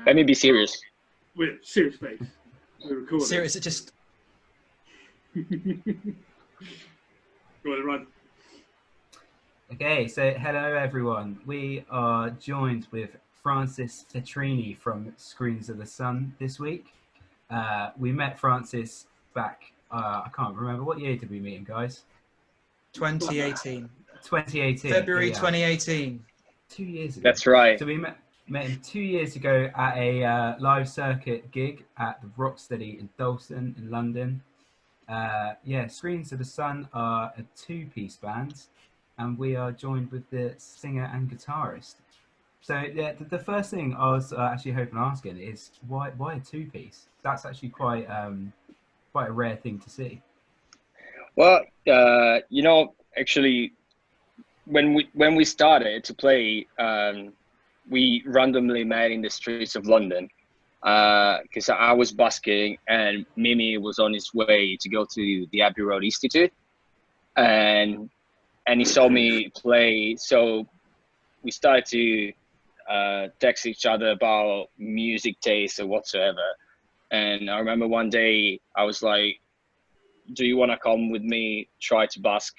Let me be serious. With serious face. We're recording. Serious, it just... Go on, run. Okay, so hello everyone. We are joined with Francis Petrini from Screens of the Sun this week. We met Francis back, I can't remember, what year did we meet him, guys? 2018. 2018. February yeah. 2018. 2 years ago. That's right. So we met him 2 years ago at a live circuit gig at the Rocksteady in Dalston in London. Screens of the Sun are a two-piece band, and we are joined with the singer and guitarist. So yeah, the first thing I was actually hoping to ask is why a two-piece? That's actually quite a rare thing to see. Well, actually, when we started to play, we randomly met in the streets of London because I was busking and Mimi was on his way to go to the Abbey Road Institute, and he saw me play. So we started to text each other about music taste or whatsoever. And I remember one day I was like, do you want to come with me, try to busk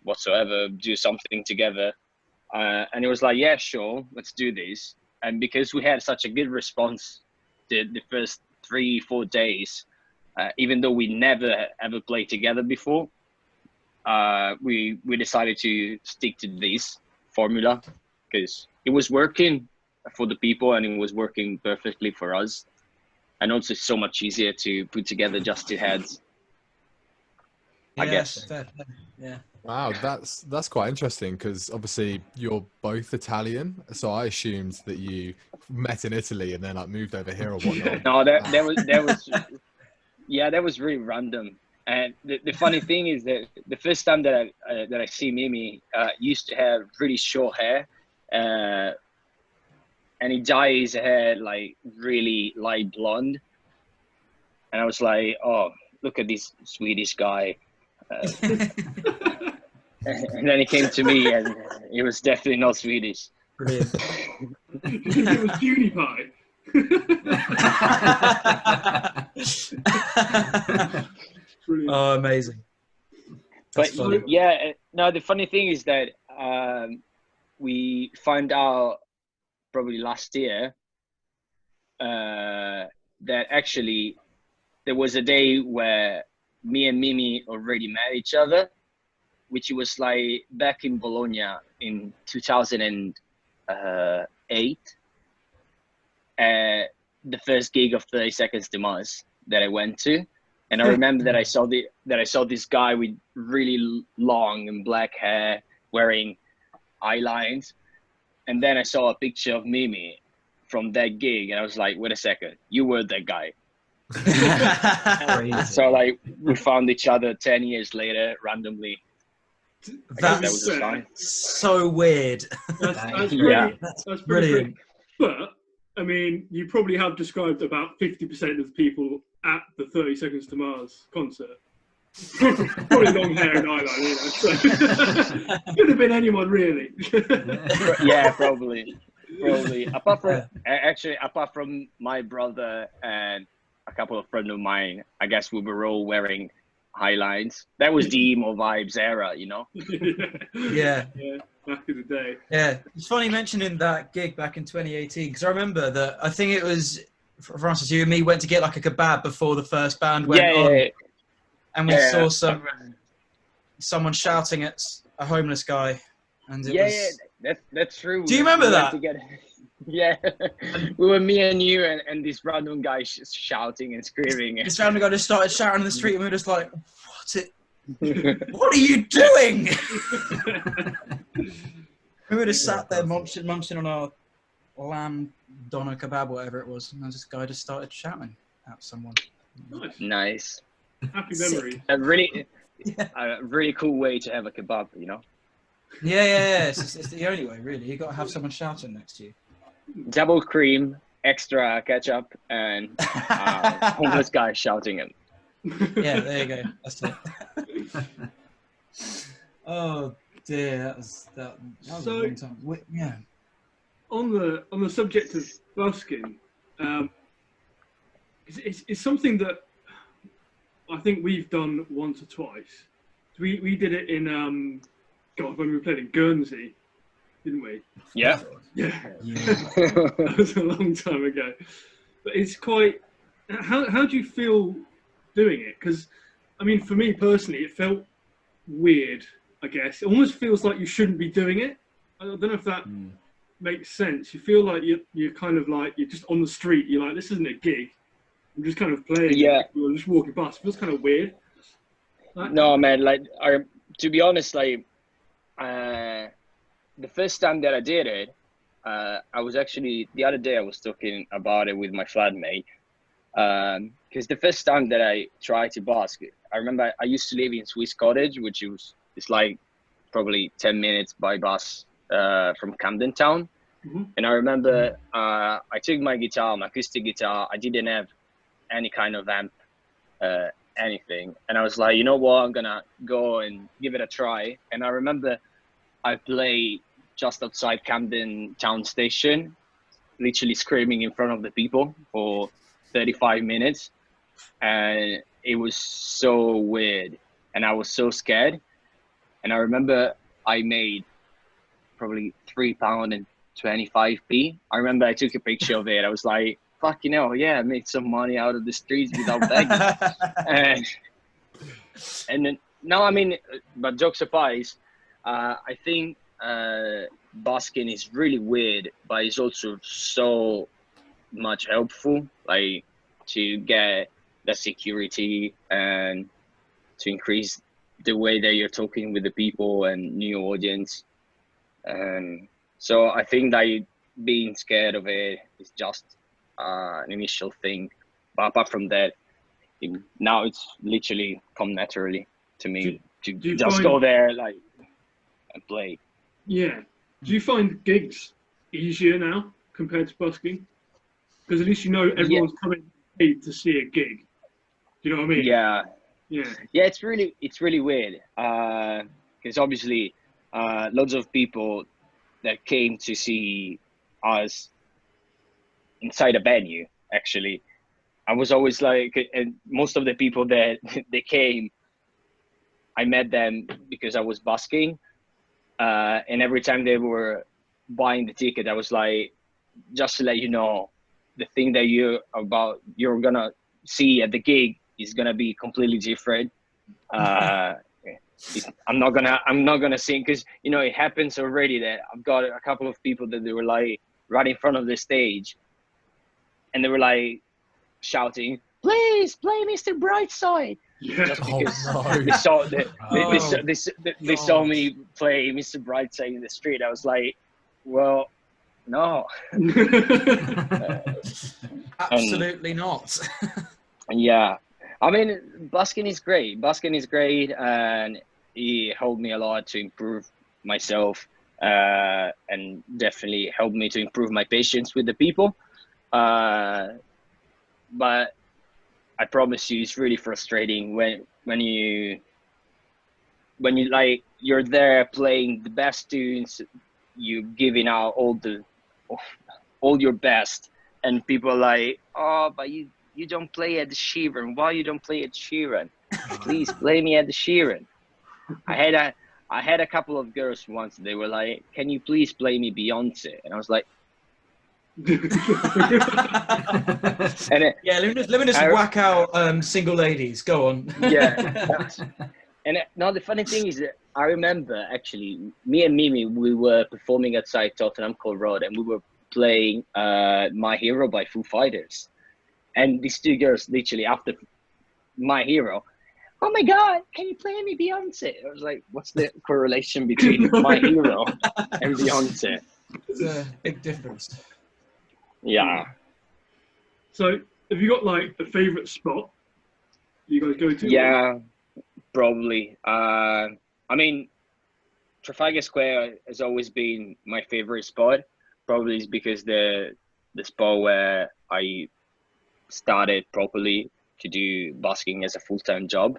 whatsoever, do something together? And he was like, yeah, sure, let's do this. And because we had such a good response the first 3-4 days, even though we never ever played together before, we decided to stick to this formula because it was working for the people and it was working perfectly for us. And also it's so much easier to put together just two heads. I guess. Yeah. Wow, that's quite interesting because obviously you're both Italian, so I assumed that you met in Italy and then like moved over here or whatnot. No, that was really random. And the funny thing is that the first time that I see Mimi, used to have really short hair, and he dyed his hair like really light blonde, and I was like, oh, look at this Swedish guy. And then he came to me and he was definitely not Swedish. Brilliant. It was PewDiePie. Oh, amazing. That's But funny. yeah, no, the funny thing is that we found out probably last year that actually there was a day where me and Mimi already met each other, which was like back in Bologna in 2008. The first gig of 30 Seconds to Mars that I went to. And I remember that I saw this guy with really long and black hair wearing eyelines. And then I saw a picture of Mimi from that gig and I was like, wait a second, you were that guy. So like we found each other 10 years later randomly. That was a sign. So weird. That's Yeah. That's Brilliant. But I mean, you probably have described about 50% of the people at the 30 Seconds to Mars concert. Probably long hair and eyeliner, so could have been anyone really. Yeah, probably. Apart from my brother and a couple of friends of mine, I guess we were all wearing highlines. That was the emo vibes era, you know. Yeah. Back in the day. Yeah, it's funny mentioning that gig back in 2018 because I remember that I think it was Francis, you and me went to get like a kebab before the first band went on, and we saw someone shouting at a homeless guy, and it was... that's true. Do you remember that? Yeah, we were me and you and this random guy shouting and screaming. This random guy just started shouting in the street, and we were just like, what are you doing? We were just sat there munching on our lamb doner kebab, whatever it was, and this guy just started shouting at someone. Nice. Happy memory. A really cool way to have a kebab, you know. Yeah. It's the only way, really. You got to have someone shouting next to you. Double cream, extra ketchup, and homeless guy shouting it. Yeah, there you go. That's it. Oh dear, that was a long time. Yeah. On the subject of busking, It's something that I think we've done once or twice. We did it in God, when we played in Guernsey, didn't we? Yeah. Yeah. That was a long time ago. But it's quite. How do you feel doing it? Because, I mean, for me personally, it felt weird. I guess it almost feels like you shouldn't be doing it. I don't know if that makes sense. You feel like you're kind of like you're just on the street. You're like, this isn't a gig. I'm just kind of playing. Yeah. You're just walking past. It feels kind of weird. No, man. Like, to be honest, like, the first time that I did it, I was actually the other day I was talking about it with my flatmate. Because the first time that I tried to busk, I remember I used to live in Swiss Cottage, which it's like probably 10 minutes by bus from Camden Town. And I remember I took my guitar, my acoustic guitar. I didn't have any kind of amp, anything. And I was like, you know what, I'm gonna go and give it a try. And I remember I played just outside Camden Town Station, literally screaming in front of the people for 35 minutes. And it was so weird. And I was so scared. And I remember I made probably £3.25. I remember I took a picture of it. I was like, fucking hell, yeah, I made some money out of the streets without begging. and then, no, I mean, but jokes aside, I think busking is really weird, but it's also so much helpful, like to get the security and to increase the way that you're talking with the people and new audience. And so I think that being scared of it is just an initial thing, but apart from that, now it's literally come naturally to me to just go there like and play. Yeah. Do you find gigs easier now compared to busking? Because at least you know everyone's coming paid to see a gig. Do you know what I mean? Yeah. Yeah. Yeah, it's really weird. Because obviously, lots of people that came to see us inside a venue. Actually, I was always like, and most of the people that they came, I met them because I was busking. And every time they were buying the ticket, I was like, just to let you know, the thing that you're gonna see at the gig is gonna be completely different. I'm not gonna sing, because you know it happens already that I've got a couple of people that they were like right in front of the stage, and they were like shouting, "Please play Mr. Brightside." Yeah. Just because No. they saw me play Mr. Brightside in the street. I was like, well, no. Absolutely not. Yeah, I mean, busking is great. Busking is great, and it helped me a lot to improve myself, and definitely helped me to improve my patience with the people. But I promise you, it's really frustrating when you like you're there playing the best tunes, you giving out all your best, and people are like, oh, but you don't play at the Sheeran. Why you don't play at Sheeran? Please play me at the Sheeran. I had a couple of girls once. They were like, can you please play me Beyonce? And I was like, Yeah, let me just whack out single ladies. Go on. Yeah. And now the funny thing is that I remember actually me and Mimi, we were performing outside Tottenham Court Road, and we were playing My Hero by Foo Fighters. And these two girls literally after My Hero, oh my God, can you play me Beyonce? I was like, what's the correlation between My Hero and Beyonce? It's a big difference. Yeah. So, have you got like a favourite spot you guys go to? Yeah, probably. I mean, Trafalgar Square has always been my favorite spot. Probably is because the spot where I started properly to do busking as a full-time job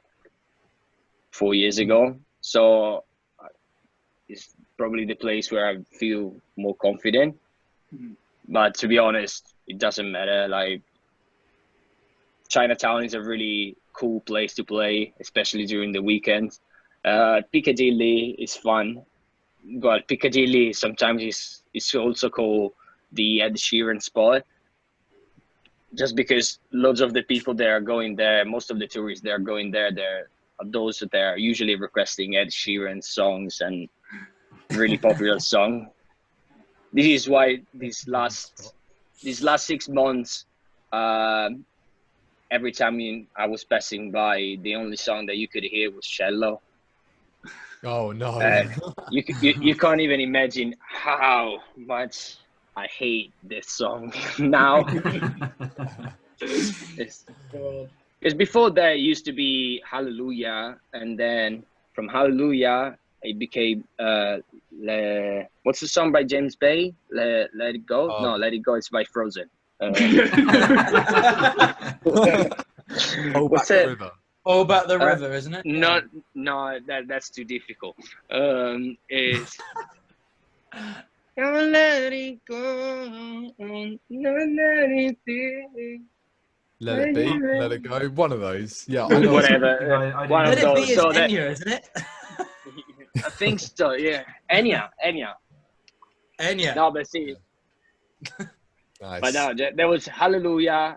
4 years ago. So it's probably the place where I feel more confident. But to be honest, it doesn't matter. Like Chinatown is a really cool place to play, especially during the weekends. Piccadilly is fun, but Piccadilly sometimes is also called the Ed Sheeran spot, just because loads of the people there are going there. Most of the tourists they are going there. They're those that are usually requesting Ed Sheeran songs and really popular song. This is why these last 6 months, every time I was passing by, the only song that you could hear was Cello. Oh no! You can't even imagine how much I hate this song now. Because before that it used to be Hallelujah, and then from Hallelujah it became what's the song by James Bay? Let It Go? No, Let It Go. It's by Frozen. What's it? River. All about the river, isn't it? No, that's too difficult. It's don't let it go, don't let it be. Let It Be, Let It Go. One of those. Yeah, I know. Whatever. One Let of It Be those. is So Enya, isn't it? I think so. Yeah, Enya. Enya. No, but see, Nice. but no, there was Hallelujah.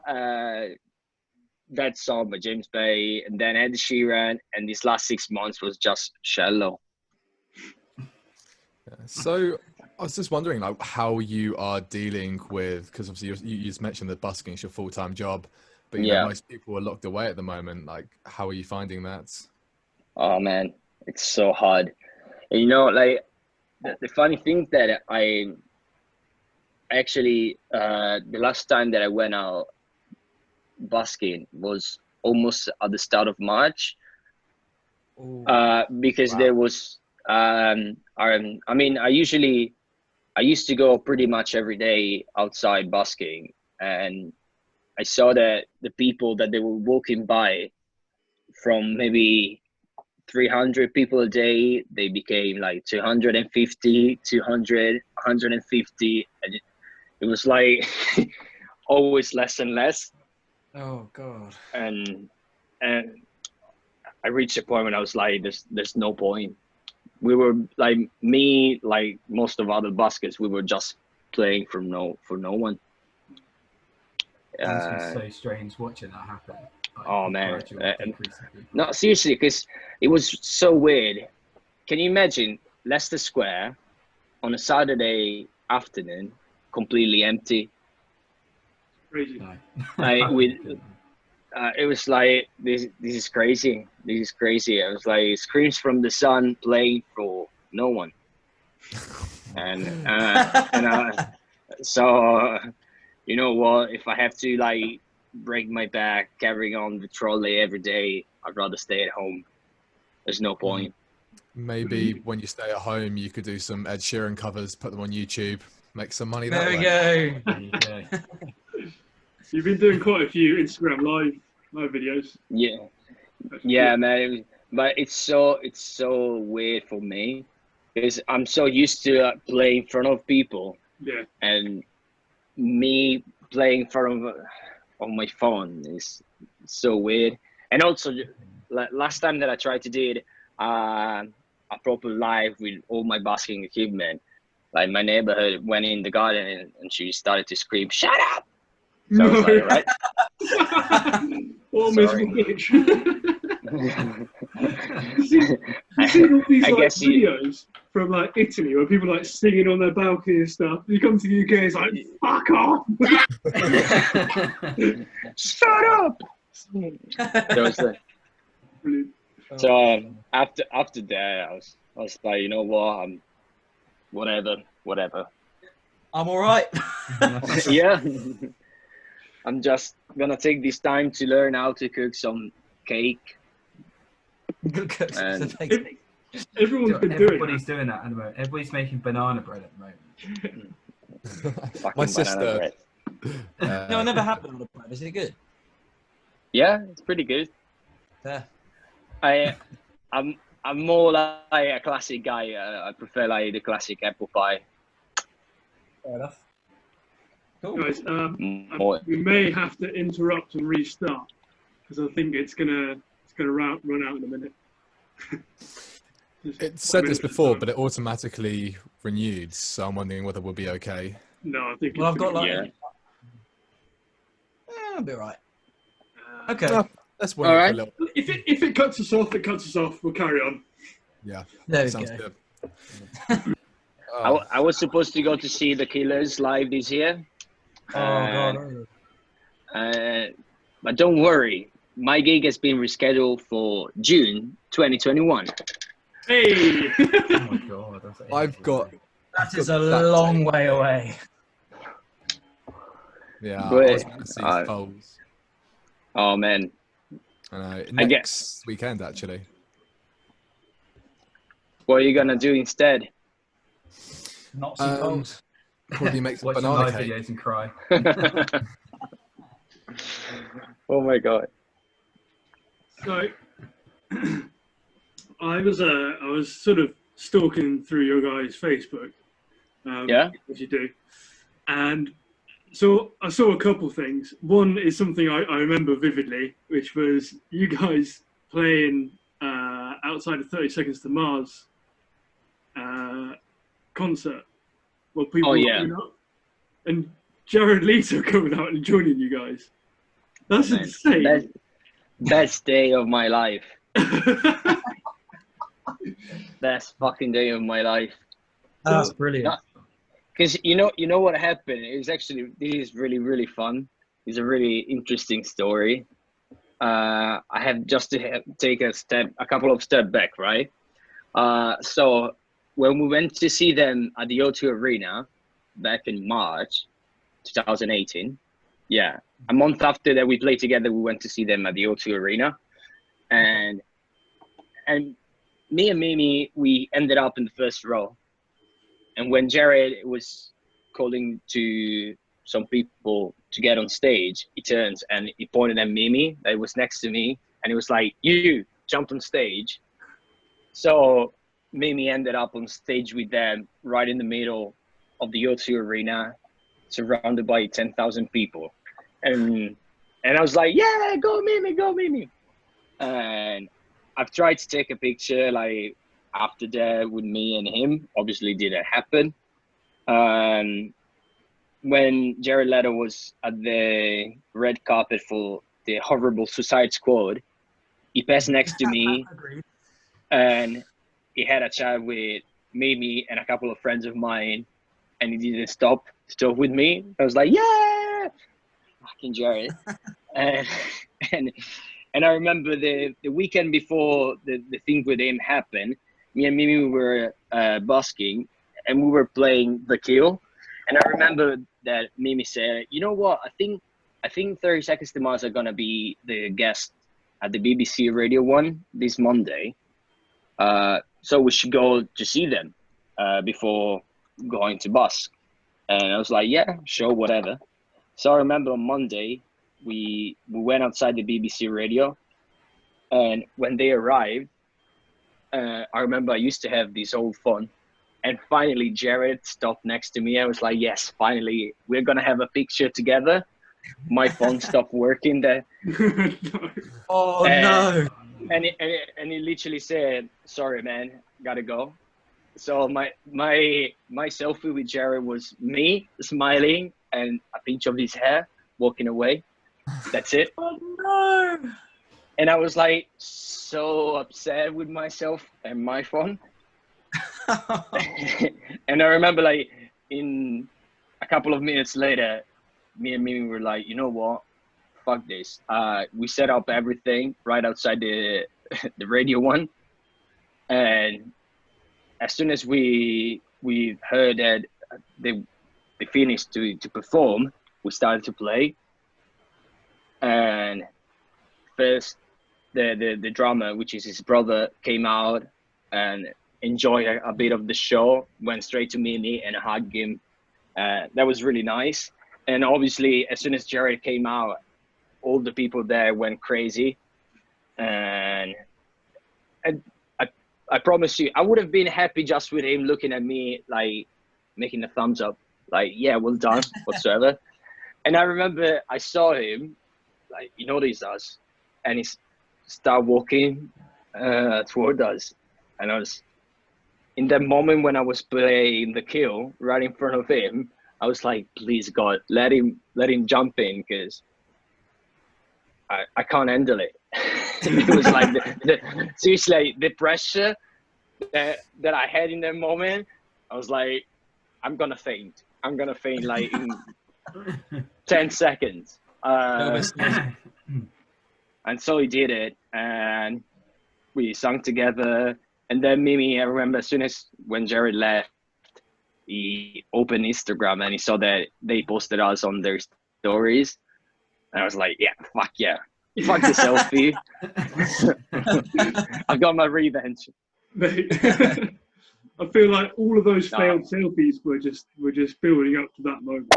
That song by James Bay, and then Ed Sheeran, and these last 6 months was just Shallow. So I was just wondering, like, how you are dealing with, because obviously you just mentioned that busking is your full-time job, but you know, most people are locked away at the moment. Like, how are you finding that? Oh man, it's so hard. And, you know, like the funny thing that I actually the last time that I went out busking was almost at the start of March, because there was I mean I used to go pretty much every day outside busking, and I saw that the people that they were walking by, from maybe 300 people a day, they became like 250, 200, 150, and it was like always less and less. Oh God. And I reached a point when I was like, there's no point. We were like most of other buskers, we were just playing for no one. It must be so strange watching that happen. Like, oh man, people. no, seriously, because it was so weird. Can you imagine Leicester Square on a Saturday afternoon, completely empty? Crazy. No. Like it was like this is crazy. This is crazy. It was like screams from the sun playing for no one. And so you know what? If I have to like break my back carrying on the trolley every day, I'd rather stay at home. There's no point. Maybe when you stay at home, you could do some Ed Sheeran covers, put them on YouTube, make some money that There we way. go. There you go. You've been doing quite a few Instagram live videos. Yeah, man. But it's so weird for me because I'm so used to playing in front of people. Yeah. And me playing in front of on my phone is so weird. And also, last time that I tried to do it, a proper live with all my busking equipment, like my neighborhood went in the garden and she started to scream, "Shut up!" So I was like, right? What a miserable bitch. You see all these like videos from like Italy where people like singing on their balcony and stuff. You come to the UK, it's like, fuck off! Shut up! So after that, I was like, you know what? Whatever. I'm all right. Yeah. I'm just gonna take this time to learn how to cook some cake. Everyone's Everybody's doing that at the moment. Everybody's making banana bread at the moment. My sister. No, I never had banana bread. Is it good? Yeah, it's pretty good. Yeah. I'm more like a classic guy. I prefer like the classic apple pie. Fair enough. Cool. Guys, we may have to interrupt and restart because I think it's gonna run out in a minute. It said this before, but it automatically renewed, so I'm wondering whether we'll be okay. No, I think. Well, I've got like. Yeah. I'll be alright. Okay. Let's wait All for a little. If it cuts us off, it cuts us off. We'll carry on. Yeah. There we Sounds go. good. I was supposed to go to see the Killers live this year. Oh god. But don't worry, my gig has been rescheduled for June 2021. Hey! Oh my god. I've got. That is a long way away. Yeah, I But, was going to see Foles. Oh man, Next weekend, actually. what are you gonna do instead? Not see Foles. Probably make some Watch some banana live cake. videos and cry. Oh my god. So, I was sort of stalking through your guys' Facebook. Yeah? As you do. And so I saw a couple things. One is something I remember vividly, which was you guys playing outside of 30 Seconds to Mars concert. Well, people were coming up, and Jared Leto coming out and joining you guys. That's insane. Best day of my life. Best fucking day of my life. That's brilliant. Because you know what happened? It was actually, this is really fun. It's a really interesting story. I have just to take a couple of steps back, right? So when we went to see them at the O2 Arena back in March 2018, yeah, a month after that we played together, we went to see them at the O2 Arena, and me and Mimi, we ended up in the first row. And when Jared was calling to some people to get on stage, he turns and he pointed at Mimi that was next to me, and he was like, "You jump on stage." So Mimi ended up on stage with them right in the middle of the O2 Arena, surrounded by 10,000 people. And I was like, "Yeah, go Mimi, go Mimi." And I've tried to take a picture like after that with me and him. Obviously didn't happen. When Jared Leto was at the red carpet for the horrible Suicide Squad, he passed next to me and he had a chat with Mimi and a couple of friends of mine, and he didn't stop with me. I was like, "Yeah, fucking Jared." And I remember the weekend before the thing with him happened, me and Mimi were busking, and we were playing The Kill. And I remember that Mimi said, "You know what? I think 30 Seconds to Mars are gonna be the guest at the BBC Radio 1 this Monday. So we should go to see them before going to busk." And I was like, "Yeah, sure, whatever." So I remember on Monday, we went outside the BBC Radio, and when they arrived, I remember I used to have this old phone, and finally Jared stopped next to me. I was like, "Yes, finally, we're gonna have a picture together." My phone stopped working there. Oh no! And he literally said, "Sorry, man, gotta go." So my selfie with Jared was me smiling and a pinch of his hair walking away. That's it. Oh no! And I was like so upset with myself and my phone. And I remember like in a couple of minutes later, me and Mimi were like, "You know what? Fuck this." We set up everything right outside the Radio 1. And as soon as we heard that they finished to perform, we started to play. And first the drummer, which is his brother, came out and enjoyed a bit of the show, went straight to Mimi and hugged him. That was really nice. And obviously as soon as Jared came out, all the people there went crazy. And I promise you, I would have been happy just with him looking at me, like making a thumbs up, like, "Yeah, well done," whatsoever. And I remember I saw him, like, you know what he does, and he started walking toward us. And I was, in that moment when I was playing the kill right in front of him, I was like, please God, let him jump in, because I can't handle it. It was like seriously, the pressure that I had in that moment. I was like, I'm gonna faint like in 10 seconds. And so he did it, and we sung together. And then Mimi, I remember as soon as when Jared left, he opened Instagram and he saw that they posted us on their stories. And I was like, yeah, fuck the selfie. I've got my revenge. Mate, I feel like all of those failed selfies were just building up to that moment.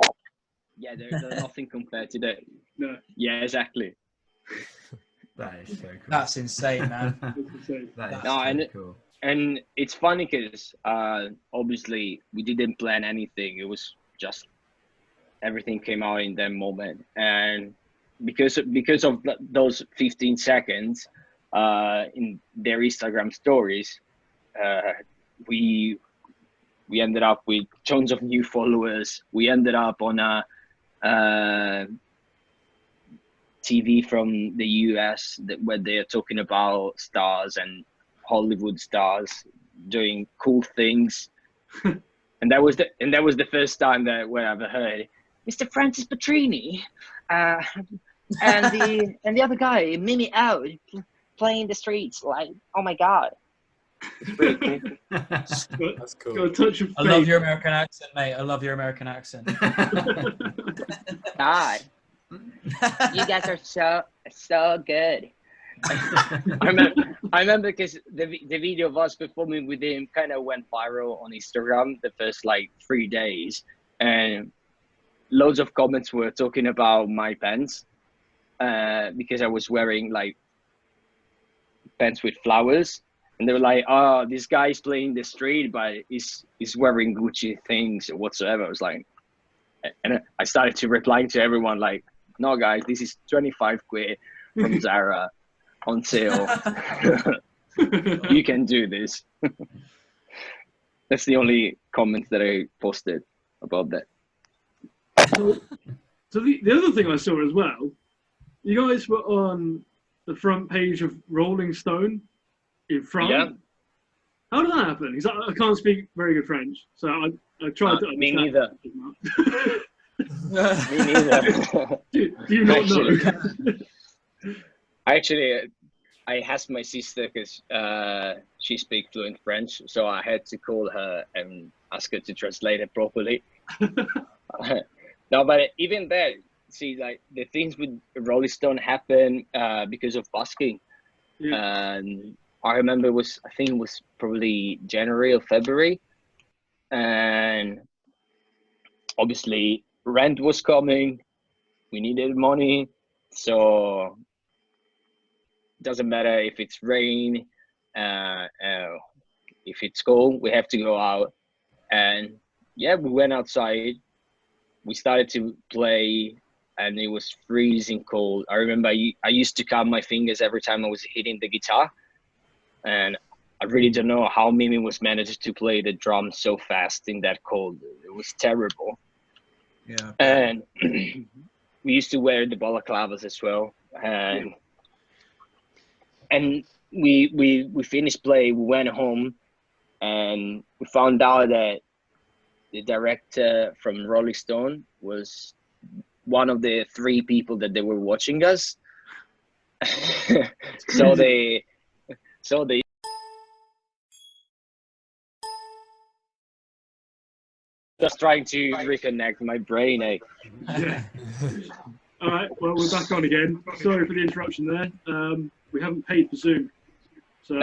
Yeah, they're nothing compared to that. No. Yeah, exactly. That is so cool. That's insane, man. That is so cool. And it's funny because obviously we didn't plan anything. It was just everything came out in that moment. And because of those 15 seconds in their Instagram stories, we ended up with tons of new followers. We ended up on a TV from the US where they're talking about stars and Hollywood stars doing cool things. and that was the first time where I've heard Mr. Francis Petrini and the other guy, Mimi out playing the streets. Like, oh my God. It's pretty cool. That's cool. Got a touch of I love your American accent, mate. I love your American accent. God, you guys are so good. I remember because the video of us performing with him kind of went viral on Instagram the first like 3 days, and loads of comments were talking about my pants because I was wearing like pants with flowers. And they were like, oh, this guy's playing the street, but he's wearing Gucci things or whatsoever. I was like, and I started to reply to everyone like, no, guys, this is 25 quid from Zara on sale. You can do this. That's the only comment that I posted about that. So the other thing I saw as well, you guys were on the front page of Rolling Stone in France. Yeah. How did that happen? Because I can't speak very good French, so I tried to understand. Me neither. Me neither. do you not know? Actually, I asked my sister because she speaks fluent French, so I had to call her and ask her to translate it properly. No, but even that, see, like the things with Rolling Stone happen because of busking. Yeah. I remember I think it was probably January or February, and obviously rent was coming. We needed money, so it doesn't matter if it's rain, if it's cold, we have to go out. And yeah, we went outside. We started to play, and it was freezing cold. I remember I used to count my fingers every time I was hitting the guitar. And I really don't know how Mimi was managed to play the drums so fast in that cold. It was terrible. Yeah. And we used to wear the balaclavas as well. And we finished play. We went home, and we found out that the director from Rolling Stone was one of the 3 people that they were watching us. So they just trying to reconnect my brain. Yeah. All right, well, we're back on again. Sorry for the interruption there. We haven't paid for Zoom, so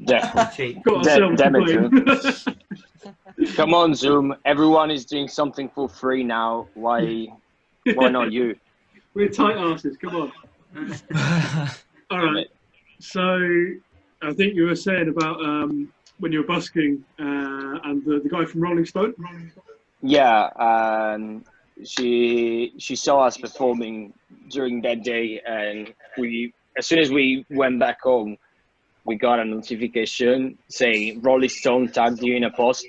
got ourselves Damn to it, blame. Come on, Zoom. Everyone is doing something for free now. Why not you? We're tight asses. Come on. All right. So I think you were saying about when you were busking and the guy from Rolling Stone. Yeah. she saw us performing during that day, and as soon as we went back home, we got a notification saying Rolling Stone tagged you in a post,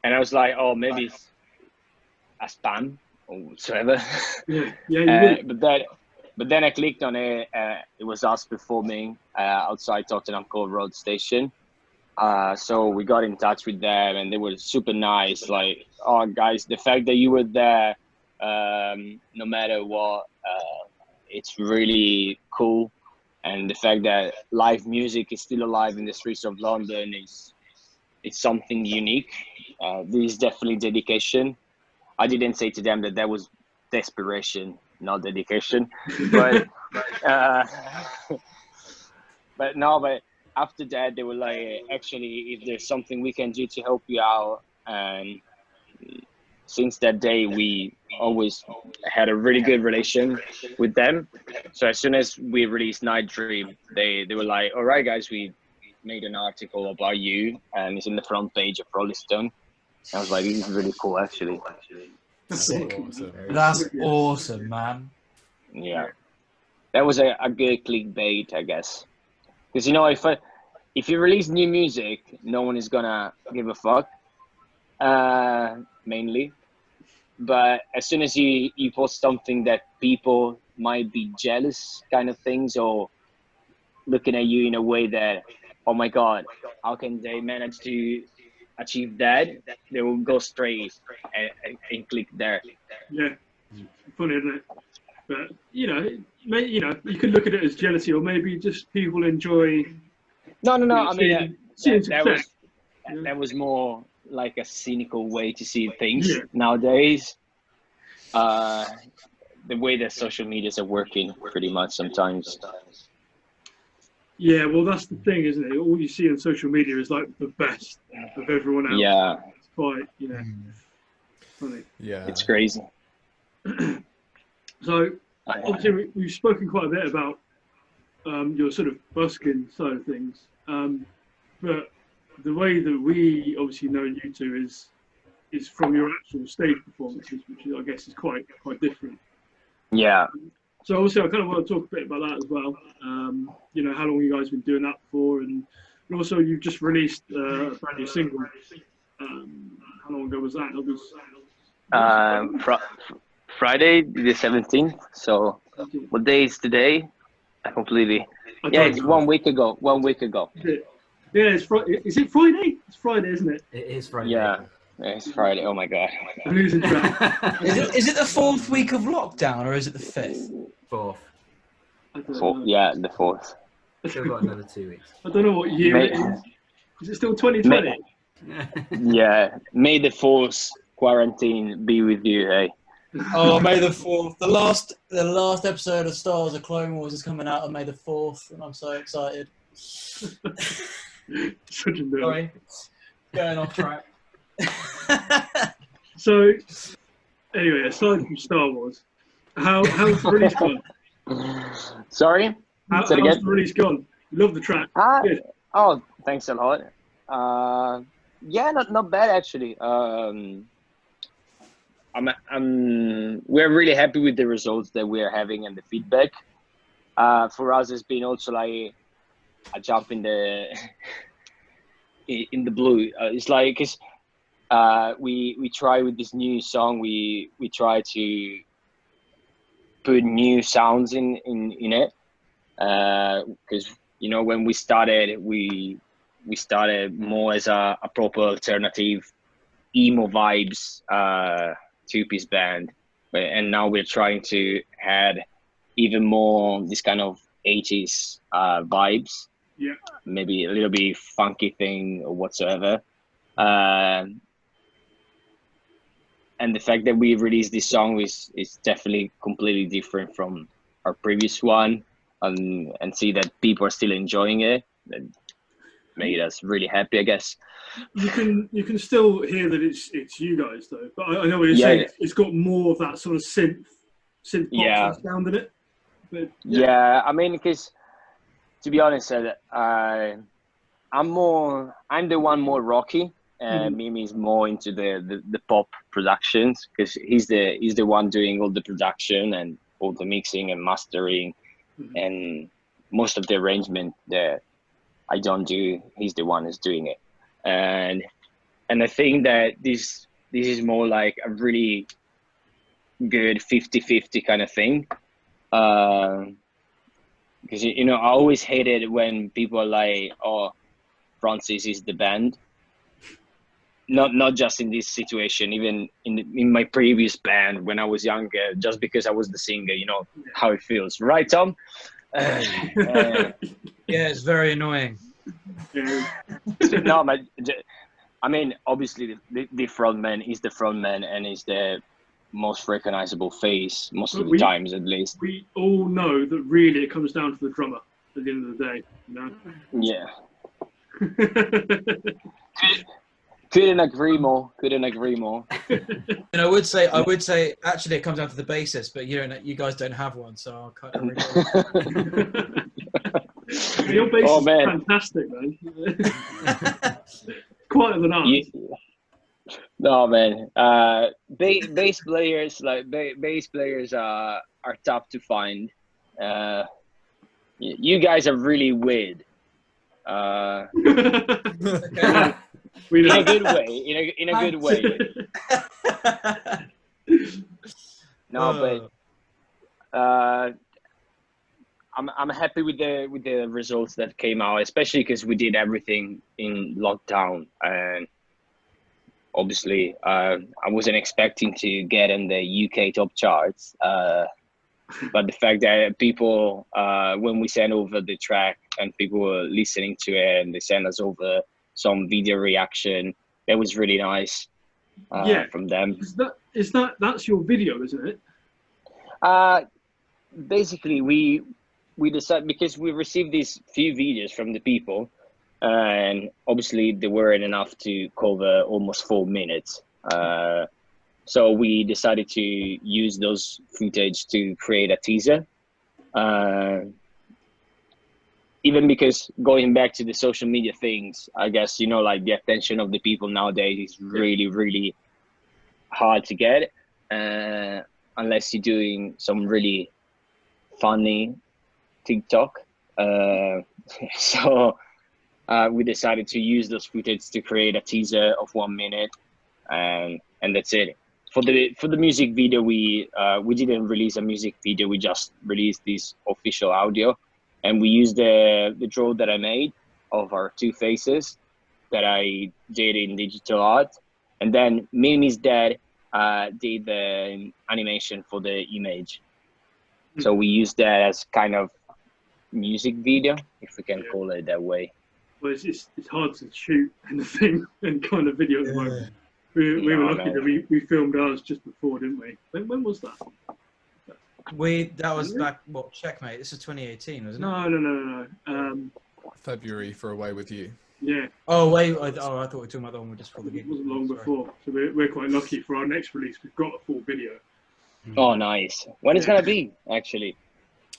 and I was like, oh, maybe it's a spam or whatsoever. Yeah, but then I clicked on it. It was us performing outside Tottenham Court Road Station. So we got in touch with them, and they were super nice. Like, oh, guys, the fact that you were there, no matter what, it's really cool. And the fact that live music is still alive in the streets of London it's something unique. This is definitely dedication. I didn't say to them that was desperation, not dedication. But but after that, they were like, actually, if there's something we can do to help you out. And since that day, we always had a really good relation with them. So as soon as we released Night Dream, they were like, all right, guys, we made an article about you, and it's in the front page of Rolling Stone. I was like, this is really cool, actually. That's awesome. That's awesome, man. Yeah. That was a good clickbait, I guess. Because, you know, if you release new music, no one is gonna give a fuck, mainly. But as soon as you post something that people might be jealous kind of things, or looking at you in a way that, oh my God, how can they manage to achieve that? They will go straight and click there. Yeah, funny, isn't it? But, you know, you could look at it as jealousy, or maybe just people enjoy... No. I mean, that was more like a cynical way to see things nowadays. The way that social medias are working, pretty much sometimes. Yeah, well, that's the thing, isn't it? All you see on social media is like the best of everyone else. Yeah. It's quite, funny. Yeah. It's crazy. So, obviously, we've spoken quite a bit about your sort of busking side of things. But the way that we obviously know you two is from your actual stage performances, which I guess is quite different. Yeah. So obviously, I kind of want to talk a bit about that as well. How long you guys been doing that for, and also you've just released a brand new single. How long ago was that? It was Friday the 17th. So what day is today? I completely. It's 1 week ago. 1 week ago. Yeah, it's Friday. Is it Friday? It's Friday, isn't it? It is Friday. Yeah, it's Friday. Oh my God. I'm losing track. Is it the 4th week of lockdown, or is it the 5th? 4th. Yeah, the 4th. Still got another 2 weeks. I don't know what year it is. Is it still 2020? Yeah, May the 4th quarantine be with you, hey. Oh, May the 4th. The last episode of Star Wars: The Clone Wars is coming out on May the 4th, and I'm so excited. Such a nerd. Sorry, going off track. So, anyway, aside from Star Wars, how's the release gone? Sorry? How's the release gone? Love the track. Good. Oh, thanks a lot. Yeah, not bad actually. We're really happy with the results that we are having and the feedback. For us, it's been also like a jump in the blue. It's like, 'cause we try with this new song. We try to put new sounds in it. Because when we started, we started more as a proper alternative emo vibes 2-piece band, and now we're trying to add even more this kind of 80s vibes. Yeah, maybe a little bit funky thing or whatsoever. And the fact that we released this song is definitely completely different from our previous one, and see that people are still enjoying it. That made us really happy, I guess. You can still hear that it's you guys though. But I know what you're saying. It's got more of that sort of synth pop sound in it. But yeah, I mean, because to be honest, I'm the one more rocky, and Mimi's more into the pop productions, because he's the one doing all the production and all the mixing and mastering, and most of the arrangement that I don't do, he's the one who's doing it. And I think that this is more like a really good 50-50 kind of thing. Because you know, I always hated when people are like, "Oh, Francis is the band." Not just in this situation, even in my previous band when I was younger, just because I was the singer, you know how it feels, right, Tom? Yeah, it's very annoying. No, but I mean, obviously the frontman is the frontman and is the most recognizable face most of the times, at least. We all know that really it comes down to the drummer at the end of the day, you know? Yeah. Couldn't agree more. And I would say actually it comes down to the bassist, but you guys don't have one, so I'll cut it. Your bass is fantastic, man. Quieter than us. No, man. Bass players are tough to find. You guys are really weird. In a good way. In a good way. No, but I'm happy with the results that came out, especially because we did everything in lockdown, and obviously I wasn't expecting to get in the UK top charts. But the fact that people, when we sent over the track and people were listening to it and they sent us over some video reaction, that was really nice from them. That's your video, isn't it? Basically, we decided, because we received these few videos from the people, and obviously they weren't enough to cover almost 4 minutes. So we decided to use those footage to create a teaser. Even because going back to the social media things, I guess, you know, like the attention of the people nowadays is really, really hard to get, unless you're doing some really funny TikTok. So we decided to use those footage to create a teaser of 1 minute, and that's it. For the music video, we didn't release a music video. We just released this official audio, and we used the draw that I made of our two faces that I did in digital art, and then Mimi's dad did the animation for the image. So we used that as kind of music video, if we can call it that way. Well, it's hard to shoot anything and kind of video at the moment. We were lucky that we filmed ours just before, didn't we? When was that? That was back, Checkmate. This is 2018, wasn't it? No. February for Away With You. Yeah. Oh, wait. I thought we were talking about the one we just for the gig. It wasn't long before. So we're quite lucky for our next release. We've got a full video. Oh, nice. When it's going to be, actually?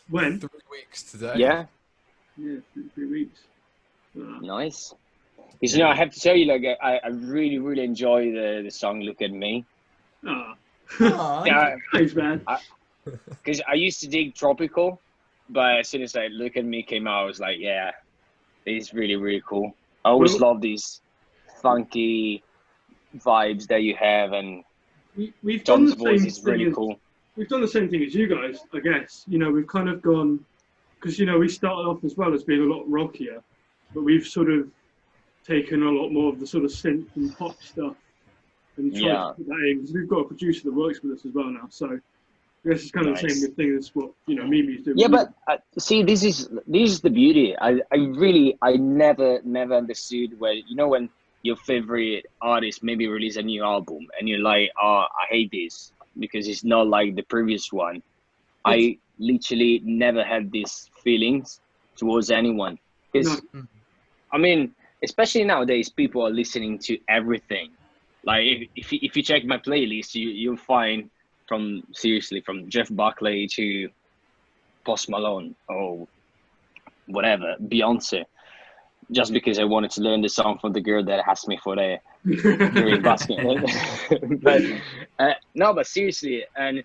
When? 3 weeks today. Yeah? Yeah, 3 weeks. Nice. Because, you know, I have to tell you, like, I really, really enjoy the song "Look at Me." Thanks, man. Because I used to dig tropical, but as soon as "Look at Me" came out, I was like, yeah, it's really, really cool. I always love these funky vibes that you have, and we've done Tom's voice is really cool. We've done the same thing as you guys, I guess. You know, we've kind of gone, because, you know, we started off as well as being a lot rockier, but we've sort of taken a lot more of the sort of synth and pop stuff and tried to put that in, because we've got a producer that works with us as well now. So I guess it's kind of the same thing as what, you know, Mimi's doing. Yeah, but see, this is the beauty. I never understood when your favorite artist maybe release a new album and you're like, oh, I hate this because it's not like the previous one. I literally never had these feelings towards anyone. Because, I mean, especially nowadays, people are listening to everything. Like, if you check my playlist, you'll find from Jeff Buckley to Post Malone or whatever, Beyonce. just because I wanted to learn the song from the girl that asked me for the during basket. But no, but seriously, and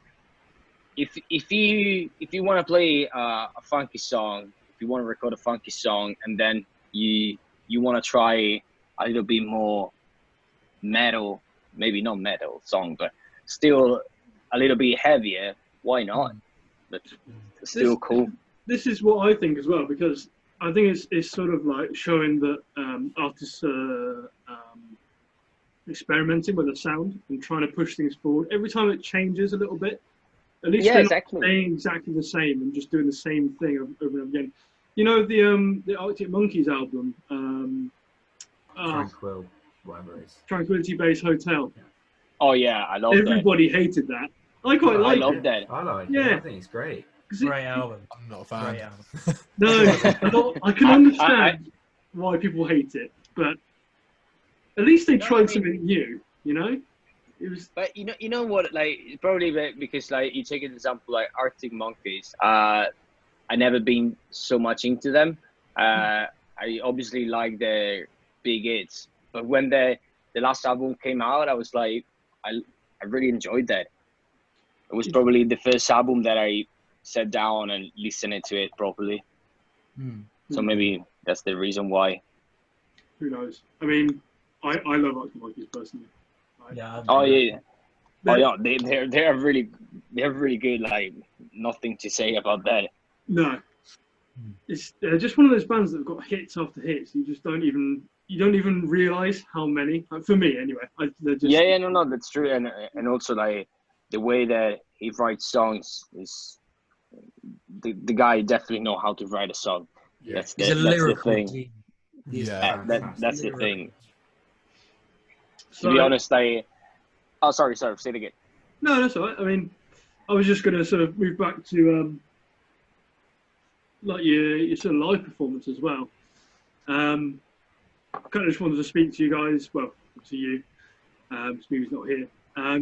if you want to play a funky song, if you want to record a funky song, and then you want to try a little bit more metal, maybe not metal song, but still a little bit heavier, why not? That's still cool. This is what I think as well, because I think it's sort of like showing that artists are experimenting with the sound and trying to push things forward. Every time it changes a little bit, at least they're not staying exactly the same and just doing the same thing over and again. You know the Arctic Monkeys album, Tranquil, whatever it is. Tranquility Base Hotel. Yeah. Oh yeah, I love Everybody hated that. I quite like it. I love that. I like it. I think it's great. Great album. I'm not a fan. No, I can understand why people hate it, but at least they tried something new, you know? It was. But you know what? Like, probably because like you take an example like Arctic Monkeys. I never been so much into them. I obviously like their big hits, but when the last album came out, I was like, I really enjoyed that. It was probably the first album that I sat down and listened to it properly. So maybe that's the reason why. Who knows? I mean, I love Arctic Monkeys personally. Yeah. They're really good. Like, nothing to say about that. No, it's just one of those bands that have got hits after hits. You don't even realize how many. For me, anyway. No, that's true. And also like the way that he writes songs is the guy definitely know how to write a song. Yeah. That's the thing. That's the thing. So, to be honest, sorry, say it again. No, that's all right. I mean, I was just going to sort of move back to like your sort of live performance as well. Kind of just wanted to speak to you guys, well, to you, because Mimi's not here,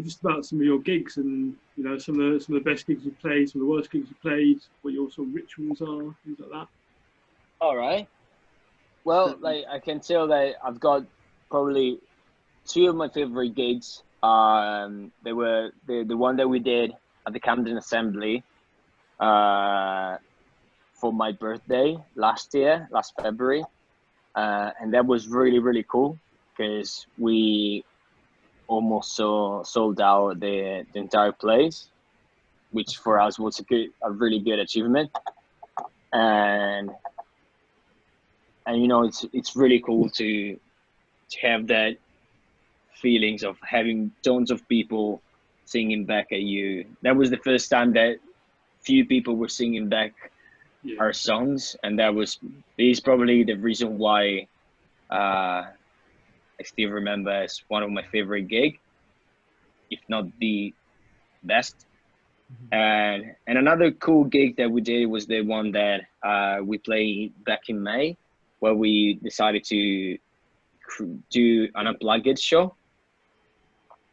just about some of your gigs and some of the best gigs you played, some of the worst gigs you played, what your sort of rituals are, things like that. All right. Well, like I can tell that I've got probably two of my favorite gigs. They were the one that we did at the Camden Assembly for my birthday last February. And that was really, really cool because we almost sold out the entire place, which for us was a really good achievement. And it's really cool to have that feelings of having tons of people singing back at you. That was the first time that few people were singing back our songs, and this is probably the reason why I still remember as one of my favorite gigs, if not the best. And another cool gig that we did was the one that we played back in May, where we decided to do an unplugged show.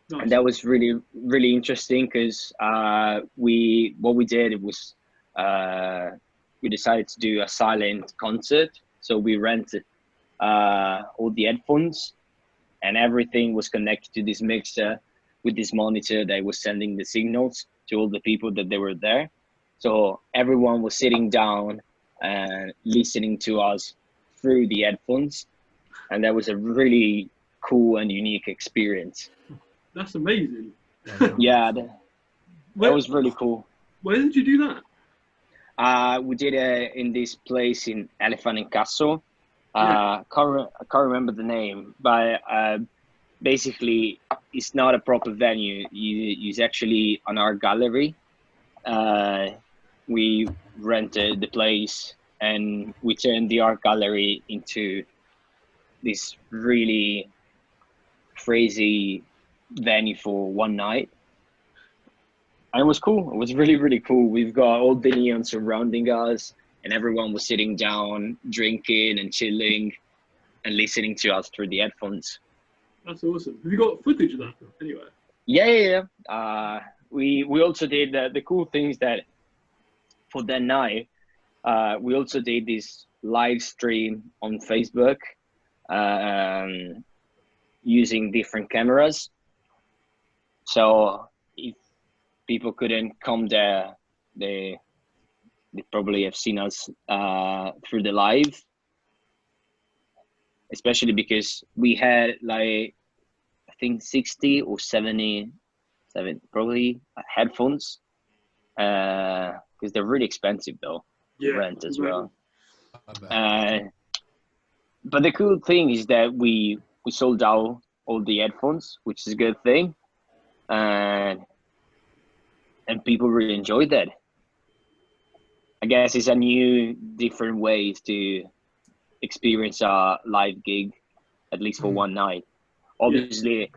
Nice. And that was really, really interesting because what we did was we decided to do a silent concert. So we rented all the headphones, and everything was connected to this mixer with this monitor that was sending the signals to all the people that they were there. So everyone was sitting down and listening to us through the headphones, and that was a really cool and unique experience. That's amazing. Yeah, that was really cool. Where did you do that? We did it in this place in Elephant and Castle. I can't remember the name, but basically it's not a proper venue. It's actually an art gallery. We rented the place and we turned the art gallery into this really crazy venue for one night. And it was cool. It was really, really cool. We've got all the neon surrounding us, and everyone was sitting down, drinking and chilling and listening to us through the headphones. That's awesome. Have you got footage of that anyway? Yeah. We also did the cool things that for that night, We also did this live stream on Facebook, using different cameras. So if people couldn't come there, they probably have seen us through the live, especially because we had like, I think 60 or 70 probably headphones, because they're really expensive though to rent as well. But the cool thing is that we sold out all the headphones, which is a good thing, and people really enjoyed that. I guess it's a new, different ways to experience a live gig, at least for one night. Obviously,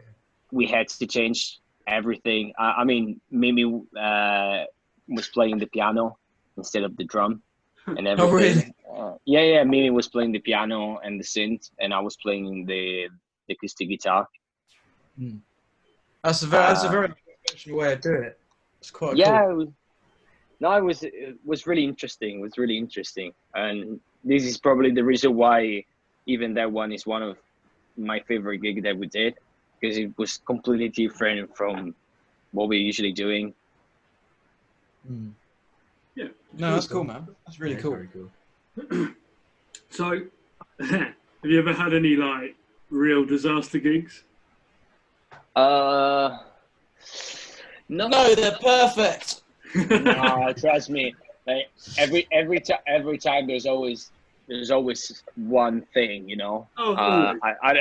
we had to change everything. I mean, Mimi was playing the piano instead of the drum and everything. Oh, really? Yeah. Mimi was playing the piano and the synth, and I was playing the acoustic guitar. That's a very professional way of doing it. It's quite cool. It was really interesting. It was really interesting, and this is probably the reason why even that one is one of my favorite gigs that we did, because it was completely different from what we're usually doing. Yeah. No, that's cool, man. That's really cool. Very cool. So, have you ever had any like real disaster gigs? No, they're perfect. No, trust me. Like every time there's always one thing, you know. I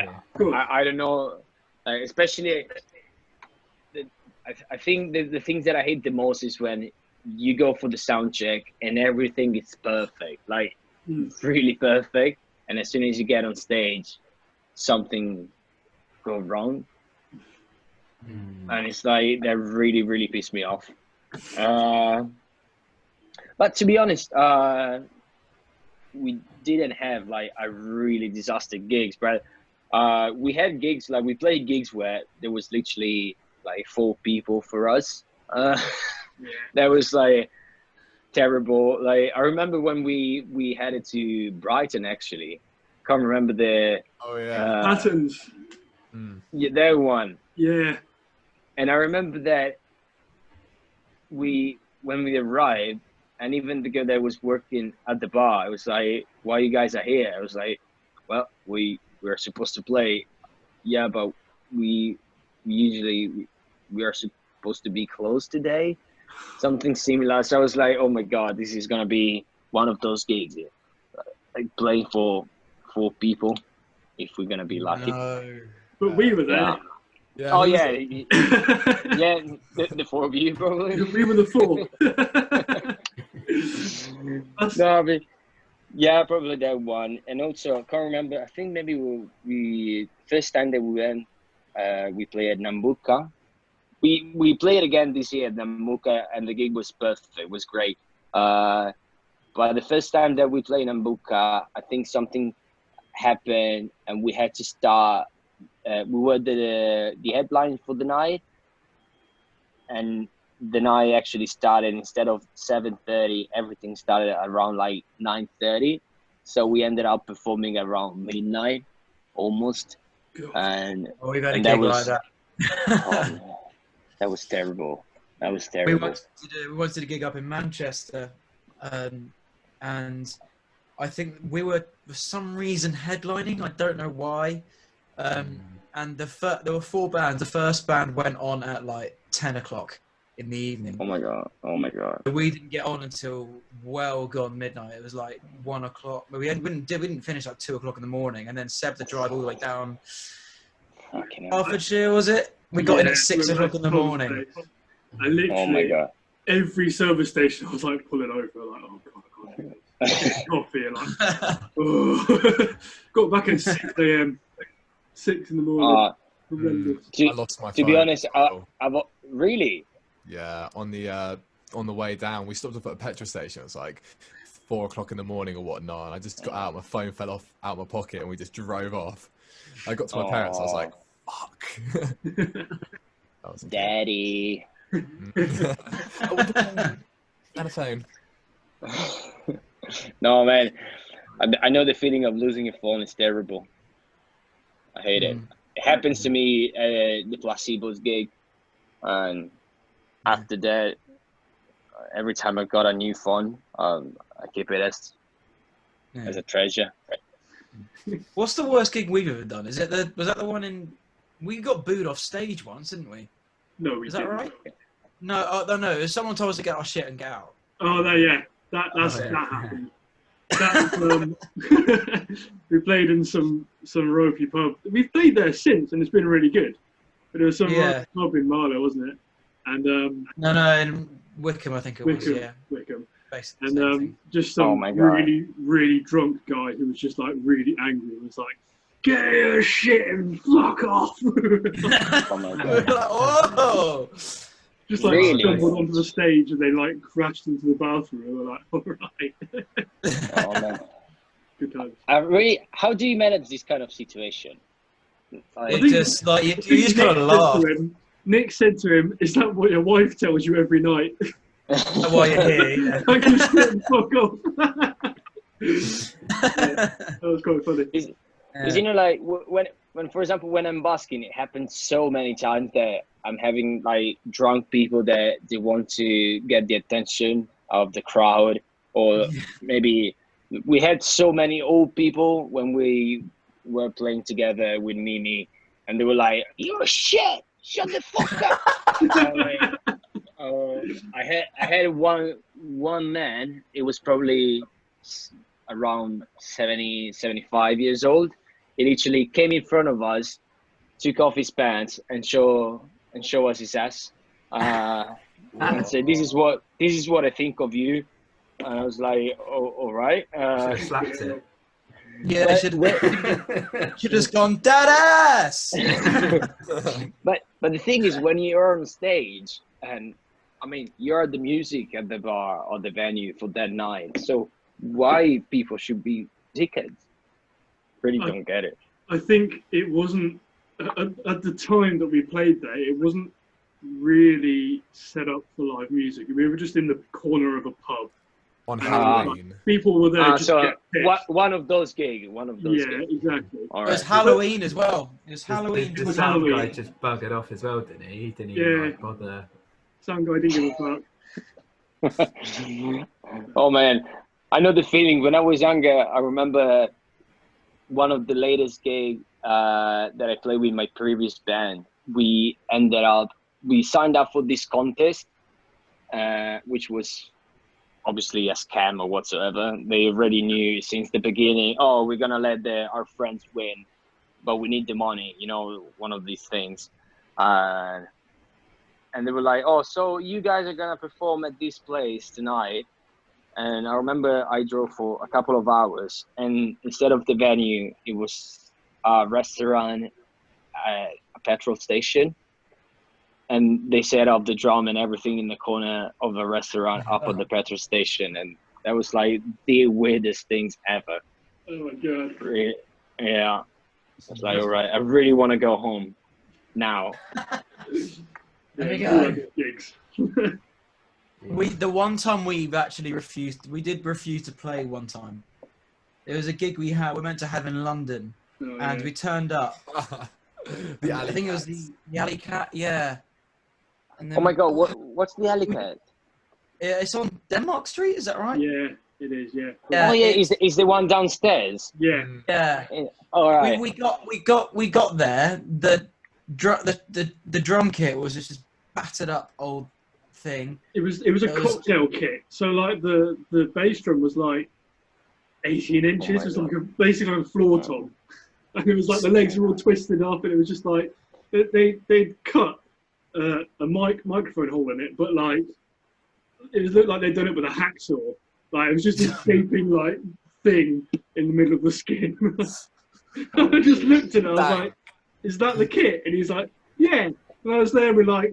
don't know, especially. I think the things that I hate the most is when you go for the sound check and everything is perfect, like really perfect, and as soon as you get on stage, something goes wrong, and it's like that really pissed me off. But to be honest, we didn't have like a really disaster gigs, but we had gigs, like we played gigs where there was literally like 4 people for us. That was like terrible. Like I remember when we headed to Brighton, actually. Can't remember the Patterns. Yeah, that one. Yeah. And I remember that when we arrived, and even the girl that was working at the bar, I was like, "Why you guys are here?" I was like, "Well, we were supposed to play, yeah, but we are supposed to be closed today," something similar. So I was like, "Oh my god, this is gonna be one of those gigs, like playing for 4 people, if we're gonna be lucky." No. But we were there. Yeah, oh yeah, yeah, the 4 of you probably. We were the 4. No, but yeah, probably that one. And also, I can't remember. I think maybe we first time that we went, we played at Nambucca. We played again this year at Nambucca, and the gig was perfect. It was great. But the first time that we played Nambucca, I think something happened, and we had to start. We were the headline for the night, and the night actually started, instead of 7:30, everything started around like 9:30. So we ended up performing around midnight, almost. And we've had a gig like that. That was terrible. That was terrible. We wanted to gig up in Manchester, and I think we were for some reason headlining. I don't know why. And there were 4 bands. The first band went on at like 10 o'clock in the evening. Oh my god. We didn't get on until well gone midnight. It was like 1 o'clock. But we didn't finish like 2 o'clock in the morning. And then Seb the drive all the way down Hertfordshire, was it? We got in at 6 o'clock in the morning. And literally, oh my god. Every service station, I was like pulling over, like, oh god, I can't do this. Coffee, like, oh. Got back at 6 a.m. 6 in the morning. I lost my phone. To be honest, I've really. Yeah, on the way down, we stopped off at a petrol station. It was like 4 o'clock in the morning or whatnot, and I just got out. My phone fell off out of my pocket, and we just drove off. I got to my parents. I was like, "Fuck." Daddy. And a phone. No, man. I know the feeling of losing your phone is terrible. I hate it. It happens to me at the Placebo's gig, and after that, every time I got a new phone, I keep it as a treasure. What's the worst gig we've ever done? Was that the one in? We got booed off stage once, didn't we? No, we Is didn't. that right? No, no. Someone told us to get our shit and get out. Oh, no, yeah. That happened. We played in some ropey pub. We've played there since, and it's been really good. But it was some pub in Marlow, wasn't it? And no, in Wickham, I think it was. Yeah, Wickham. Basically, And just some really, really drunk guy who was just like really angry and was like, "Get your shit and fuck off!" Oh my God. Whoa! Just like stumbled onto the stage and they like crashed into the bathroom and we're like, all right. Oh man. Good times. How do you manage this kind of situation? You just gotta laugh. Nick said to him, "Is that what your wife tells you every night?" While you're here, yeah. I can shit and fuck off. That was quite funny. Because you know, like when for example, when I'm busking, it happens so many times that I'm having like drunk people that they want to get the attention of the crowd, or maybe we had so many old people when we were playing together with Mimi, and they were like, "You're shit, shut the fuck up." I had one man. It was probably around 70, 75 years old. He literally came in front of us, took off his pants, and show us his ass, and said, "This is what I think of you." And I was like, "Oh, all right." Slapped it. Yeah, should have just gone dead ass. But the thing is, when you're on stage, and I mean, you're the music at the bar or the venue for that night, so why people should be dickheads? Really don't get it. I think it wasn't at the time that we played there. It wasn't really set up for live music. We were just in the corner of a pub. On Halloween. People were there just to get pissed. One of those gigs. Yeah, exactly. All It right. was Halloween as well. It was Halloween. The sound guy just buggered off as well, didn't he? He didn't even like bother. Sound guy didn't give a fuck. Oh man, I know the feeling. When I was younger, I remember one of the latest gigs that I played with my previous band. We signed up for this contest, which was obviously a scam or whatsoever. They already knew since the beginning, "Oh, we're gonna let our friends win, but we need the money," you know, one of these things. And they were like, "Oh, so you guys are gonna perform at this place tonight." And I remember I drove for a couple of hours, and instead of the venue, it was a restaurant, a petrol station. And they set up the drum and everything in the corner of a restaurant up at the petrol station. And that was like the weirdest things ever. Oh my God. Yeah. I was like, all right, I really want to go home now. There we go. Gigs. The one time we did refuse to play one time. It was a gig we meant to have in London, and we turned up. I think it was the Alley Cat, yeah. And then, oh my God, what's the Alley Cat? It's on Denmark Street, is that right? Yeah, it is. Yeah. Oh yeah, is the one downstairs? Yeah. Yeah. All right. We got there. The drum kit was just this battered up old thing. It was a cocktail kit. So like the bass drum was like 18 inches. It was like basically like a floor tom. And it was like the legs were all twisted up, and it was just like they'd cut a microphone hole in it, but like it looked like they'd done it with a hacksaw. Like it was just this gaping like thing in the middle of the skin. I just looked at it. I was like, "Is that the kit?" And he's like, "Yeah." And I was there with like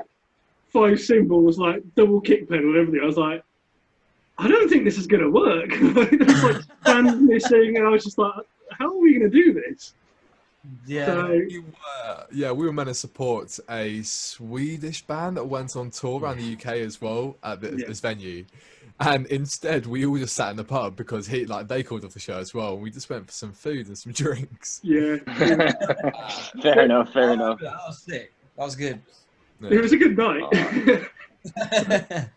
5 cymbals, like double kick pedal and everything. I was like, "I don't think this is gonna work." There was like bands missing, and I was just like, "How are we gonna do this?" Yeah. So, We were meant to support a Swedish band that went on tour around the UK as well at this venue. And instead, we all just sat in the pub because they called off the show as well. And we just went for some food and some drinks. yeah. Fair enough. That was sick. That was good. Yeah. It was a good night.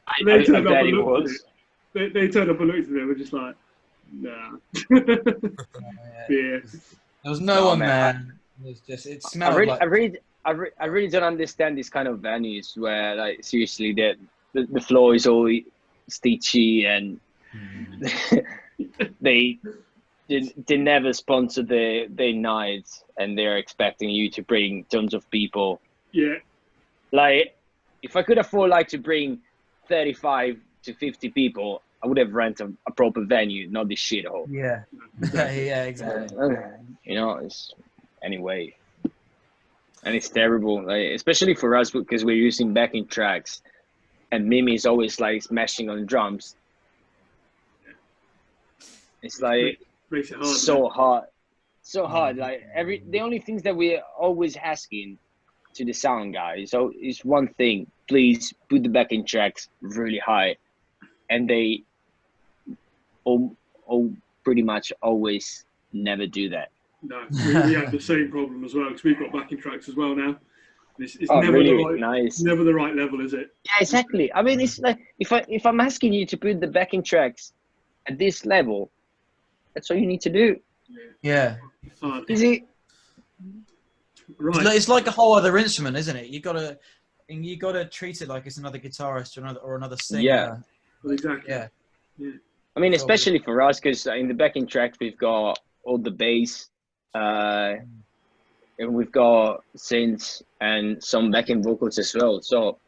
I They turned up bet and it looked at was. it. They turned up and looked at it. We're just like, nah. Yeah. There was no one there. It was just, it smelled I really don't understand these kind of venues where, like, seriously, the floor is all stitchy and they never sponsor their nights, and they're expecting you to bring tons of people. Yeah. Like, if I could afford to bring 35 to 50 people, I would have rented a proper venue, not this shithole. Yeah. Yeah, exactly. It's anyway, and it's terrible, especially for us because we're using backing tracks, and Mimi is always smashing on drums. It's Makes it hard. so hard. The only things that we're always asking to the sound guys is one thing: please put the backing tracks really high, and they all pretty much always never do that. No, we have the same problem as well because we've got backing tracks as well now. It's never really? the right, Nice. never the right level, is it? Yeah, exactly. I mean, it's like if I'm asking you to put the backing tracks at this level, that's all you need to do. Yeah. It's hard. Easy. Right. It's like a whole other instrument, isn't it? You gotta treat it like it's another guitarist or another singer. Yeah. Well, exactly. Yeah. I mean, especially for us, because in the backing tracks we've got all the bass, and we've got synths and some backing vocals as well. So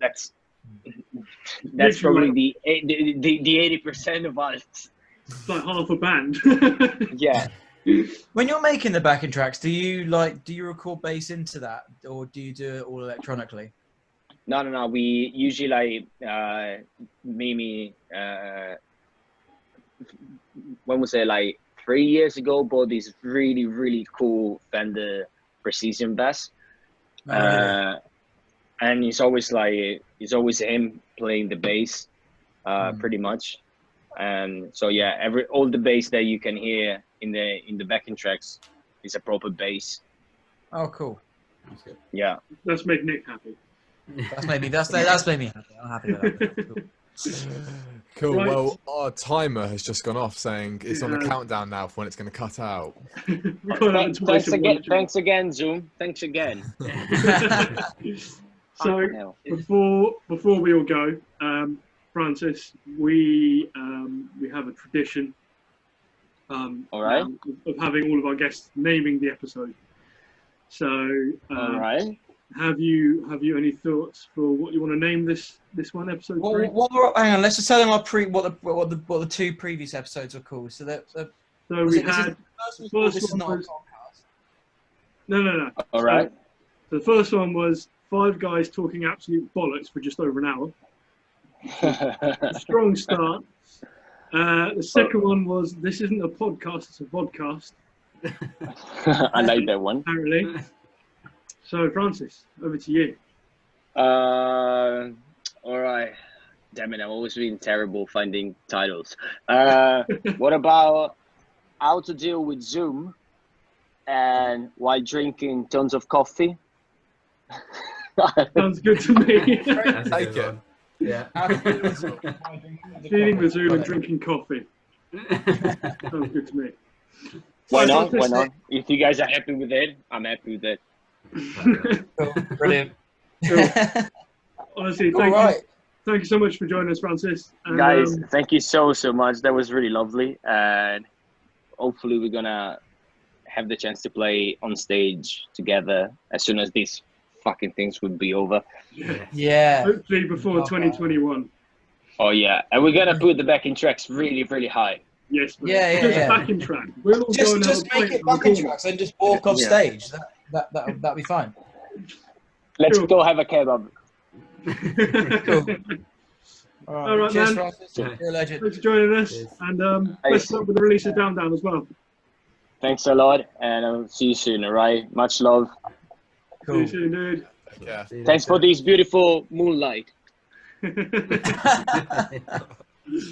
that's probably the 80% of us. It's like half a band. Yeah. When you're making the backing tracks, do you record bass into that, or do you do it all electronically? No. We usually Mimi. When was it 3 years ago? Bought this really, really cool Fender Precision bass, and it's always him playing the bass, pretty much. And so all the bass that you can hear in the backing tracks is a proper bass. Oh, cool. That's good. Yeah. Let's make Nick happy. That's made me happy. I'm happy with that. Cool. Cool. Right. Well, our timer has just gone off, saying it's on the countdown now for when it's going to cut out. Thanks again, Zoom. Thanks again. So before we all go, Francis, we have a tradition. All right. Of having all of our guests naming the episode. So, all right. Have you any thoughts for what you want to name this one episode? Hang on, let's just tell them what the two previous episodes were called. So that we had the first one was, No. All right. So the first one was 5 guys talking absolute bollocks for just over an hour. A strong start. The second one was this isn't a podcast, it's a vodcast. I like that one. Apparently. So, Francis, over to you. All right. Damn it, I've always been terrible finding titles. What about how to deal with Zoom and while drinking tons of coffee? Sounds good to me. That's a Take good it. one. Yeah. Feeding the Zoom and drinking coffee. Sounds good to me. Why So, not? Why Francis, not? If you guys are happy with it, I'm happy with it. brilliant. Cool. Honestly, thank you so much for joining us, Francis. And, Guys, thank you so much. That was really lovely, and hopefully we're gonna have the chance to play on stage together as soon as these fucking things would be over. Yeah. Hopefully before 2021. Oh yeah, and we're gonna put the backing tracks really, really high. Yes. Mate. Yeah. Just backing track. We'll all go and have Just a make pint it in the backing corner. tracks and just walk off Yeah. stage. That'll be fine. Let's Cool. go have a kebab. Cool. All right, Cheers, man. Francis. You're a legend. Thanks for joining us. Cheers. And best luck with the release of Down Down as well. Thanks a lot, and I'll see you soon. All right, much love. See you soon, dude. Yeah. See you Thanks for later. this beautiful moonlight.